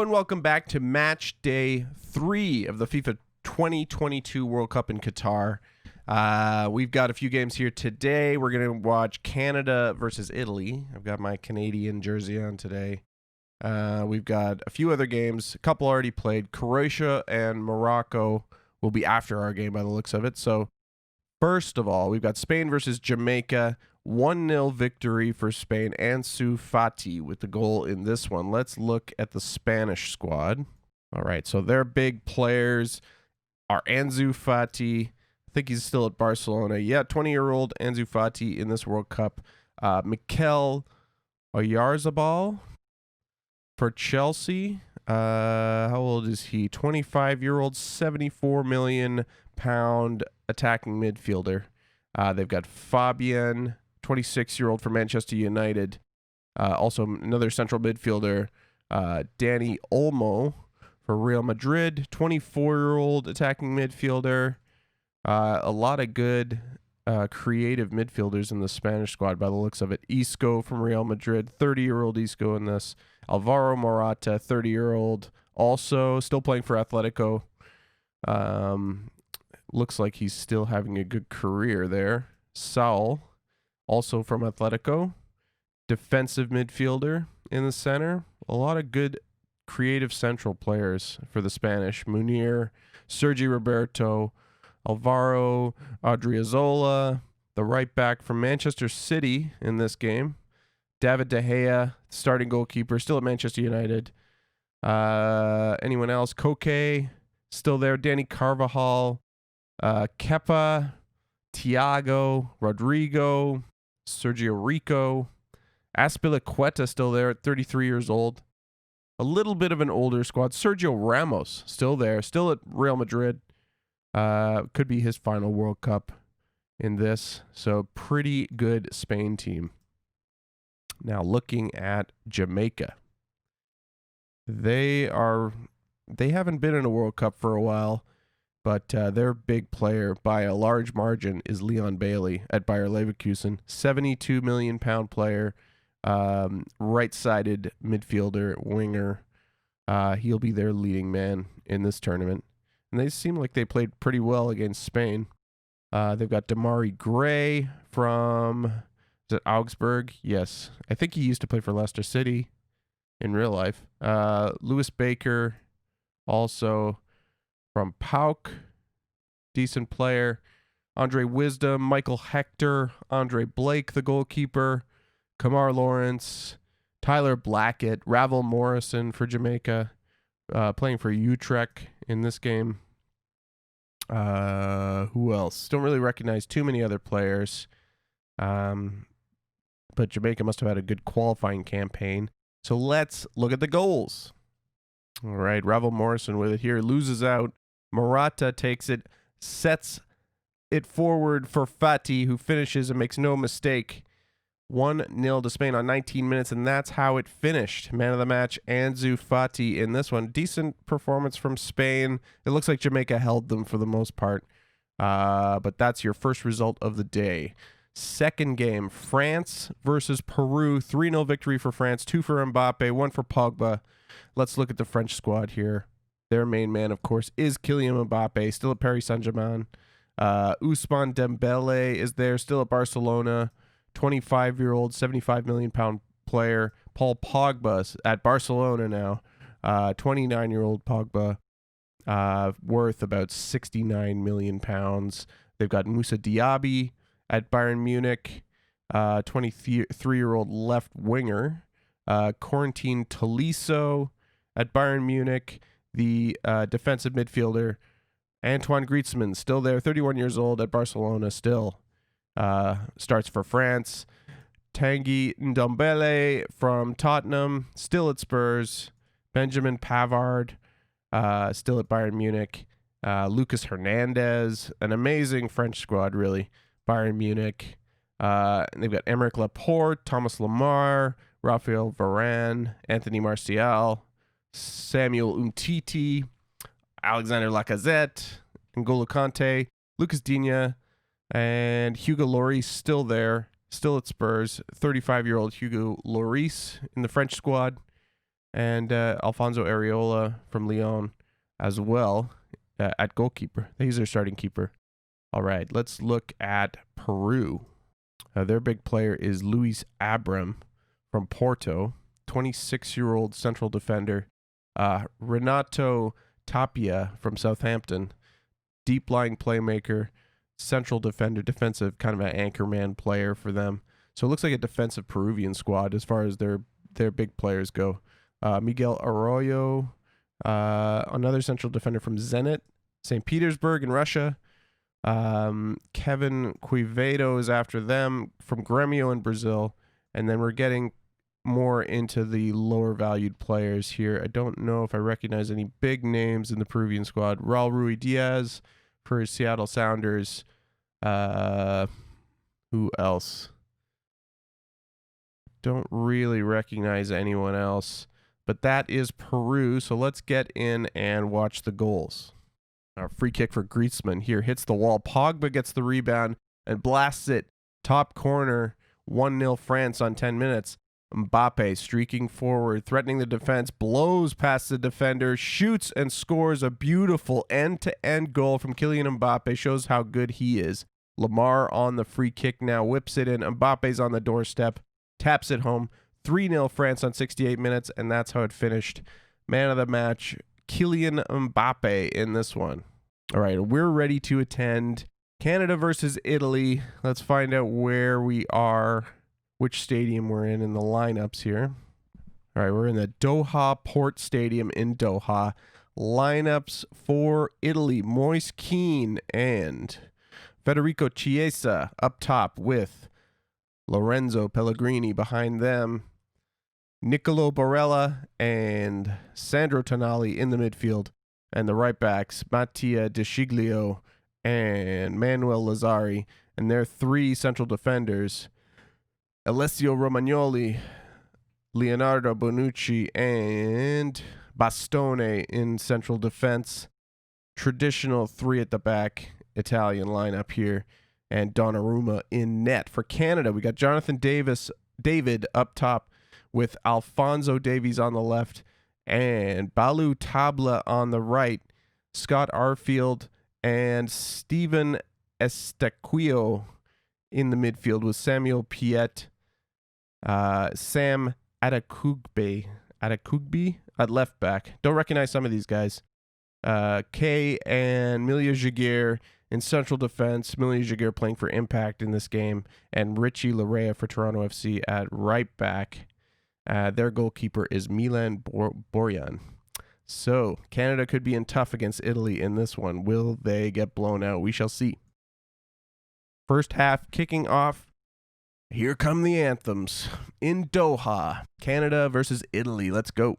and welcome back to match day 3 of the FIFA 2022 World Cup in Qatar. We've got a few games here today. We're going to watch Canada versus Italy. I've got my Canadian jersey on today. We've got a few other games, a couple already played. Croatia and Morocco will be after our game by the looks of it. So first of all, we've got Spain versus Jamaica. 1-0 victory for Spain. Ansu Fati with the goal in this one. Let's look at the Spanish squad. All right, so their big players are Ansu Fati. I think he's still at Barcelona. Yeah, 20-year-old Ansu Fati in this World Cup. Mikel Oyarzabal for Chelsea. How old is he? 25-year-old, 74 million pound attacking midfielder. They've got Fabian, 26-year-old for Manchester United. Also another central midfielder, Danny Olmo for Real Madrid, 24-year-old attacking midfielder. A lot of good creative midfielders in the Spanish squad by the looks of it. Isco from Real Madrid, 30-year-old Isco in this. Alvaro Morata, 30-year-old, also still playing for Atletico. Looks like he's still having a good career there. Saul, also from Atletico. Defensive midfielder in the center. A lot of good creative central players for the Spanish. Munir, Sergi Roberto, Alvaro Adriozola, the right back from Manchester City in this game. David De Gea, starting goalkeeper, still at Manchester United. Anyone else? Koke, still there. Danny Carvajal, Kepa, Thiago, Rodrigo, Sergio Rico, Azpilicueta still there at 33 years old. A little bit of an older squad. Sergio Ramos still there, still at Real Madrid. Could be his final World Cup in this. So pretty good Spain team. Now looking at Jamaica. They haven't been in a World Cup for a while, but their big player by a large margin is Leon Bailey at Bayer Leverkusen. 72 million pound player, right-sided midfielder, winger. He'll be their leading man in this tournament. And they seem like they played pretty well against Spain. They've got Damari Gray from, is it Augsburg? Yes. I think he used to play for Leicester City in real life. Lewis Baker, also from PAOK, decent player. Andre Wisdom, Michael Hector, Andre Blake, the goalkeeper, Kamar Lawrence, Tyler Blackett, Ravel Morrison for Jamaica, playing for Utrecht in this game. Who else? Don't really recognize too many other players. But Jamaica must have had a good qualifying campaign. So let's look at the goals. All right, Ravel Morrison with it here. Loses out. Morata takes it, sets it forward for Fati, who finishes and makes no mistake. 1-0 to Spain on 19 minutes, and that's how it finished. Man of the match, Ansu Fati in this one. Decent performance from Spain. It looks like Jamaica held them for the most part. But that's your first result of the day. Second game, France versus Peru. 3-0 victory for France, 2 for Mbappe, 1 for Pogba. Let's look at the French squad here. Their main man, of course, is Kylian Mbappe, still at Paris Saint-Germain. Ousmane Dembele is there, still at Barcelona. 25-year-old, 75 million pound player. Paul Pogba at Barcelona now. 29-year-old Pogba, worth about 69 million pounds. They've got Moussa Diaby at Bayern Munich, 23-year-old left winger. Corentin Tolisso at Bayern Munich, the defensive midfielder. Antoine Griezmann still there, 31 years old at Barcelona still. Starts for France. Tanguy Ndombele from Tottenham, still at Spurs. Benjamin Pavard, still at Bayern Munich. Lucas Hernandez, an amazing French squad, really. Bayern Munich. And they've got Aymeric Laporte, Thomas Lemar, Raphael Varane, Anthony Martial, Samuel Umtiti, Alexander Lacazette, N'Golo Kante, Lucas Digne, and Hugo Lloris still there, still at Spurs. 35-year-old Hugo Lloris in the French squad. and Alfonso Areola from Lyon as well at goalkeeper. He's their starting keeper. All right, let's look at Peru. Their big player is Luis Abram from Porto, 26-year-old central defender. Renato Tapia from Southampton, deep lying playmaker, central defender, defensive, kind of an anchor man player for them. So it looks like a defensive Peruvian squad as far as their big players go. Miguel Arroyo, another central defender from Zenit, St. Petersburg in Russia. Kevin Quevedo is after them from Grêmio in Brazil. And then we're getting more into the lower valued players here. I don't know if I recognize any big names in the Peruvian squad. Raul Rui Diaz for Seattle Sounders. Who else? Don't really recognize anyone else. But that is Peru. So let's get in and watch the goals. Our free kick for Griezmann here hits the wall. Pogba gets the rebound and blasts it top corner. 1-0 France on 10 minutes. Mbappe streaking forward, threatening the defense, blows past the defender, shoots and scores a beautiful end-to-end goal from Kylian Mbappe. Shows how good he is. Lamar on the free kick now, whips it in. Mbappe's on the doorstep, taps it home. 3-0 France on 68 minutes, and that's how it finished. Man of the match, Kylian Mbappe in this one. All right, we're ready to attend Canada versus Italy. Let's find out where we are, which stadium we're in the lineups here. All right, we're in the Doha Port Stadium in Doha. Lineups for Italy: Moise Kean and Federico Chiesa up top with Lorenzo Pellegrini behind them. Nicolo Barella and Sandro Tonali in the midfield. And the right backs, Mattia De Sciglio and Manuel Lazzari. And their three central defenders, Alessio Romagnoli, Leonardo Bonucci, and Bastone in central defense. Traditional three at the back Italian lineup here. And Donnarumma in net. For Canada, we got Jonathan David up top with Alphonso Davies on the left and Balu Tabla on the right. Scott Arfield and Steven Estaquio in the midfield with Samuel Piet, Sam Adekugbe at left back. Don't recognize some of these guys. Kay and Milia Jaguar in central defense. Milia Jaguar playing for Impact in this game, and Richie Larea for Toronto FC at right back. Their goalkeeper is Milan Borjan. So Canada could be in tough against Italy in this one. Will they get blown out? We shall see. First half kicking off. Here come the anthems in Doha. Canada versus Italy. Let's go.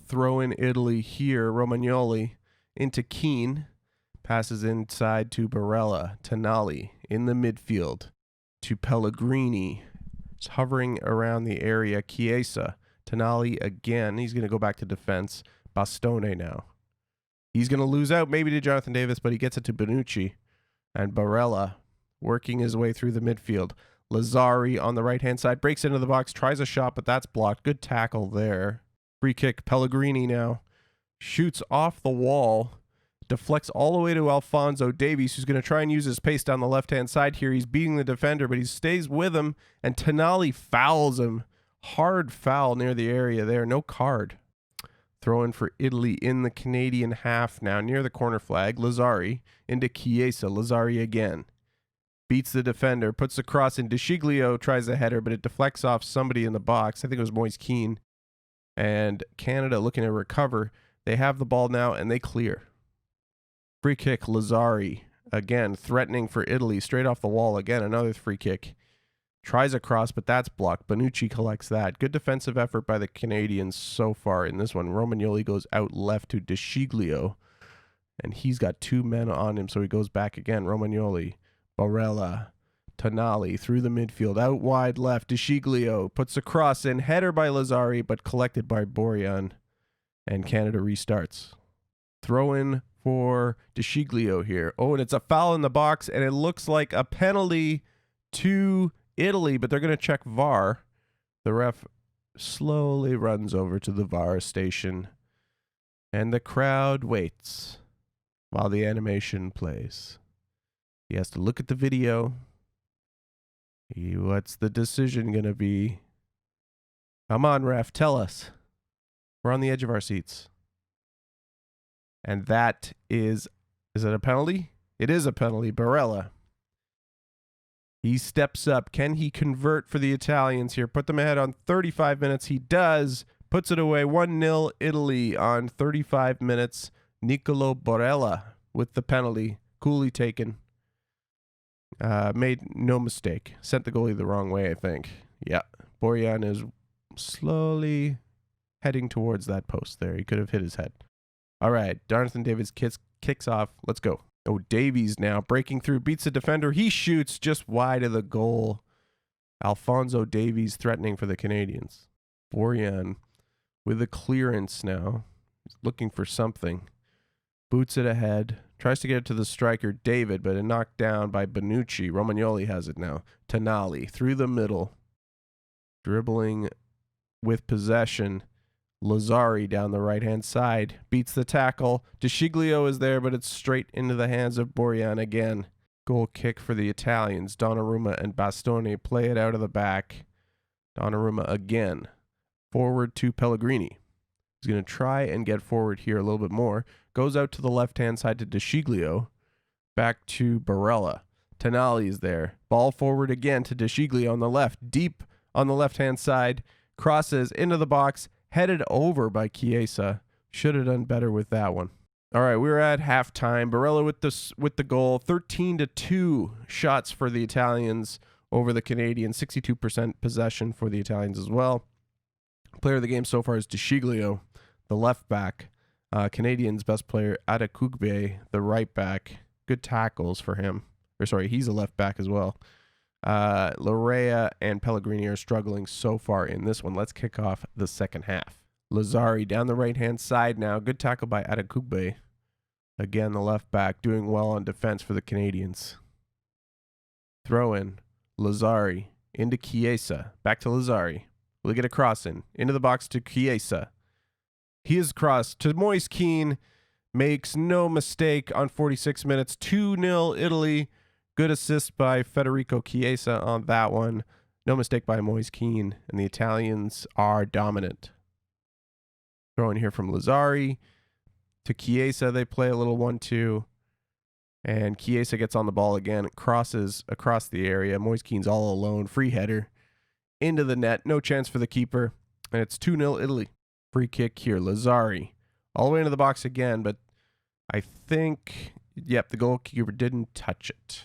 Throw in Italy here. Romagnoli into Keane. Passes inside to Barella. Tonali in the midfield to Pellegrini. Just hovering around the area. Chiesa. Tonali again. He's going to go back to defense. Bastone now. He's going to lose out maybe to Jonathan Davis, but he gets it to Bonucci. And Barella working his way through the midfield. Lazzari on the right-hand side. Breaks into the box. Tries a shot, but that's blocked. Good tackle there. Free kick. Pellegrini now. Shoots off the wall. Deflects all the way to Alphonso Davies, who's going to try and use his pace down the left-hand side here. He's beating the defender, but he stays with him. And Tonali fouls him. Hard foul near the area there. No card. Throw in for Italy in the Canadian half now, near the corner flag. Lazzari into Chiesa. Lazzari again. Beats the defender. Puts the cross in. De Sciglio tries the header, but it deflects off somebody in the box. I think it was Moise Kean. And Canada looking to recover. They have the ball now, and they clear. Free kick, Lazzari. Again, threatening for Italy. Straight off the wall. Again, another free kick. Tries a cross, but that's blocked. Bonucci collects that. Good defensive effort by the Canadians so far in this one. Romagnoli goes out left to De Sciglio, and he's got two men on him, so he goes back again. Romagnoli, Barella, Tonali through the midfield. Out wide left, De Sciglio puts a cross in. Header by Lazzari, but collected by Borjan, and Canada restarts. Throw in for De Sciglio here. Oh, and it's a foul in the box, and it looks like a penalty to Italy, but they're going to check VAR. The ref slowly runs over to the VAR station, and the crowd waits while the animation plays. He has to look at the video. What's the decision going to be? Come on, ref, tell us. We're on the edge of our seats. And that is it a penalty? It is a penalty. Barella. He steps up. Can he convert for the Italians here? Put them ahead on 35 minutes. He does. Puts it away. 1-0 Italy on 35 minutes. Nicolo Barella with the penalty. Coolly taken. Made no mistake. Sent the goalie the wrong way, I think. Yeah. Borjan is slowly heading towards that post there. He could have hit his head. All right. Jonathan Davies kicks off. Let's go. Oh, Davies now breaking through. Beats the defender. He shoots just wide of the goal. Alphonso Davies threatening for the Canadians. Borjan with a clearance now. He's looking for something. Boots it ahead. Tries to get it to the striker, David, but it knocked down by Bonucci. Romagnoli has it now. Tonali through the middle. Dribbling with possession. Lazzari down the right-hand side. Beats the tackle. DeSciglio is there, but it's straight into the hands of Borjan again. Goal kick for the Italians. Donnarumma and Bastoni play it out of the back. Donnarumma again. Forward to Pellegrini. He's going to try and get forward here a little bit more. Goes out to the left-hand side to DeSciglio. Back to Barella. Tonali is there. Ball forward again to DeSciglio on the left. Deep on the left-hand side. Crosses into the box. Headed over by Chiesa. Should have done better with that one. All right, we're at halftime. Barella with the goal. 13-2 shots for the Italians over the Canadians. 62% possession for the Italians as well. Player of the game so far is DeSciglio, the left back. Canadians' best player, Adekugbe, the right back. Good tackles for him. He's a left back as well. Larea and Pellegrini are struggling so far in this one. Let's kick off the second half. Lazzari down the right-hand side now. Good tackle by Adekugbe. Again, the left back doing well on defense for the Canadians. Throw in. Lazzari into Chiesa. Back to Lazzari. Will he get a cross in? Into the box to Chiesa. He is crossed to Moise Kean. Makes no mistake on 46 minutes. 2-0 Italy. Good assist by Federico Chiesa on that one. No mistake by Moise Kean. And the Italians are dominant. Throw in here from Lazzari to Chiesa. They play a little 1-2. And Chiesa gets on the ball again. Crosses across the area. Moise Kean's all alone. Free header. Into the net. No chance for the keeper. And it's 2-0 Italy. Free kick here. Lazzari. All the way into the box again. But I think, yep, the goalkeeper didn't touch it.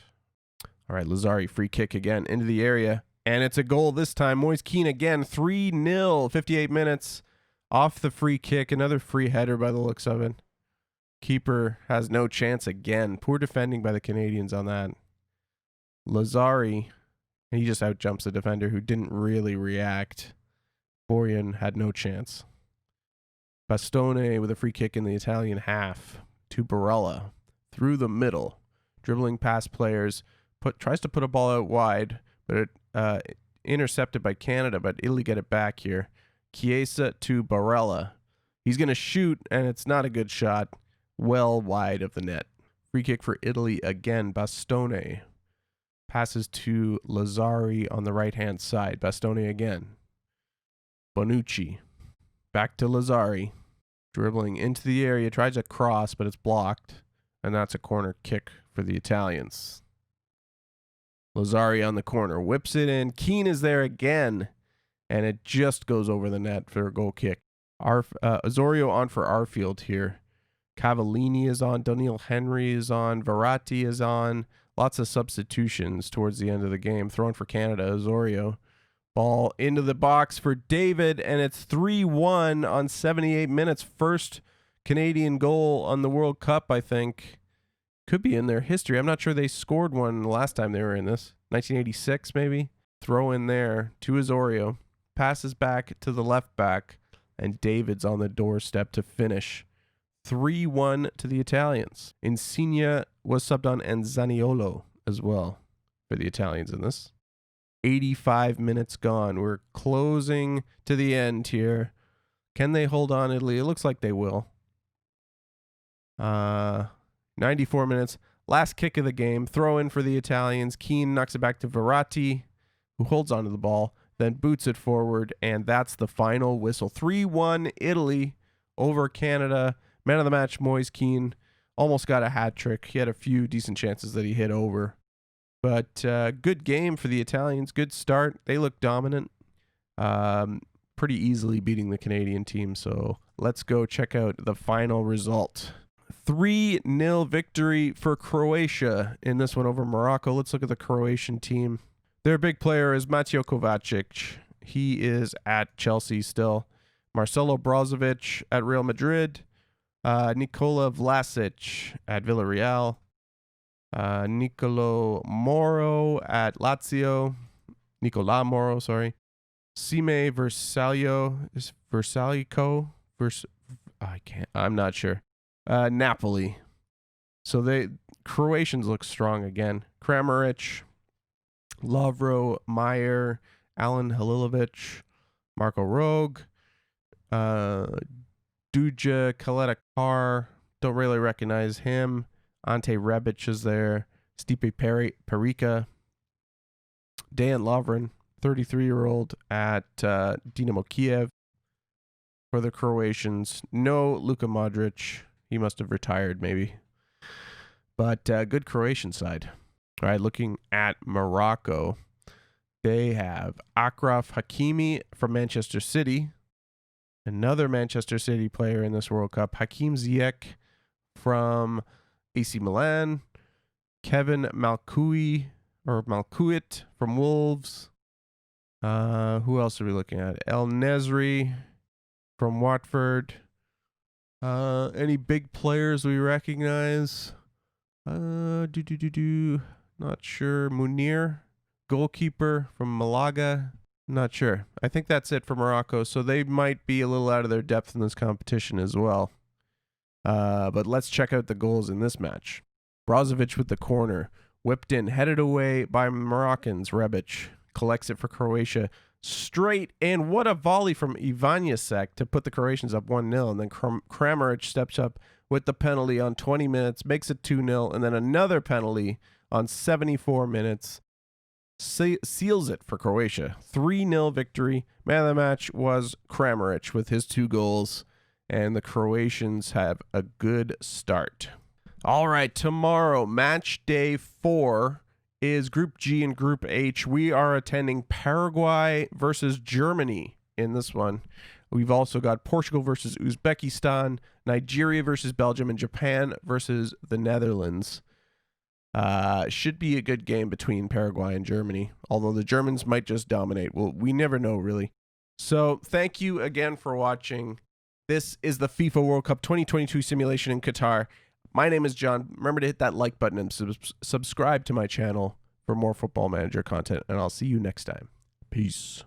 All right, Lazzari, free kick again into the area. And it's a goal this time. Moise Kean again. 3-0. 58 minutes. Off the free kick. Another free header by the looks of it. Keeper has no chance again. Poor defending by the Canadians on that. Lazzari. And he just outjumps the defender who didn't really react. Borjan had no chance. Bastoni with a free kick in the Italian half to Barella. Through the middle. Dribbling past players. Tries to put a ball out wide. But it intercepted by Canada. But Italy get it back here. Chiesa to Barella. He's going to shoot. And it's not a good shot. Well wide of the net. Free kick for Italy again. Bastoni. Passes to Lazzari on the right-hand side. Bastoni again. Bonucci. Back to Lazzari. Dribbling into the area. Tries a cross, but it's blocked. And that's a corner kick for the Italians. Lazzari on the corner. Whips it in. Kean is there again. And it just goes over the net for a goal kick. Osorio on for Arfield here. Cavallini is on. Daniil Henry is on. Verratti is on. Lots of substitutions towards the end of the game. Thrown for Canada, Osorio. Ball into the box for David, and it's 3-1 on 78 minutes. First Canadian goal on the World Cup, I think. Could be in their history. I'm not sure they scored one the last time they were in this. 1986, maybe? Throw in there to Osorio. Passes back to the left back, and David's on the doorstep to finish. 3-1 to the Italians. Insigne was subbed on and Zaniolo as well for the Italians in this. 85 minutes gone. We're closing to the end here. Can they hold on, Italy? It looks like they will. 94 minutes. Last kick of the game. Throw in for the Italians. Keane knocks it back to Verratti, who holds onto the ball, then boots it forward, and that's the final whistle. 3-1 Italy over Canada. Man of the match, Moise Keane. Almost got a hat trick. He had a few decent chances that he hit over. But good game for the Italians. Good start. They look dominant. Pretty easily beating the Canadian team. So let's go check out the final result. 3-0 victory for Croatia in this one over Morocco. Let's look at the Croatian team. Their big player is Mateo Kovacic. He is at Chelsea still. Marcelo Brozovic at Real Madrid. Nikola Vlasic at Villarreal. Nicola Moro at Lazio. Sime Versalico. I'm not sure. Napoli. So Croatians look strong again. Kramaric, Lovro, Meyer, Alan Halilovic, Marco Rogue, Duja Kaletakar. Don't really recognize him. Ante Rebic is there. Stipe Perica. Dejan Lovren, 33-year-old at Dinamo Kiev. For the Croatians, no Luka Modric. He must have retired maybe. But good Croatian side. All right, looking at Morocco, they have Achraf Hakimi from Manchester City. Another Manchester City player in this World Cup. Hakim Ziyech from AC Milan. Kevin Malkuit from Wolves. Who else are we looking at? El Nesri from Watford. Any big players we recognize? Not sure. Munir, goalkeeper from Malaga. Not sure. I think that's it for Morocco. So they might be a little out of their depth in this competition as well. But let's check out the goals in this match. Brozovic with the corner. Whipped in, headed away by Moroccans. Rebic collects it for Croatia. Straight in. What a volley from Ivanjacek to put the Croatians up 1-0. And then Kramaric steps up with the penalty on 20 minutes, makes it 2-0. And then another penalty on 74 minutes. Seals it for Croatia. 3-0 victory. Man of the match was Kramaric with his 2 goals. And the Croatians have a good start. All right, tomorrow, match day 4 is Group G and Group H. We are attending Paraguay versus Germany in this one. We've also got Portugal versus Uzbekistan, Nigeria versus Belgium, and Japan versus the Netherlands. Should be a good game between Paraguay and Germany, although the Germans might just dominate. Well, we never know, really. So thank you again for watching. This is the FIFA World Cup 2022 simulation in Qatar. My name is John. Remember to hit that like button and subscribe to my channel for more Football Manager content, and I'll see you next time. Peace.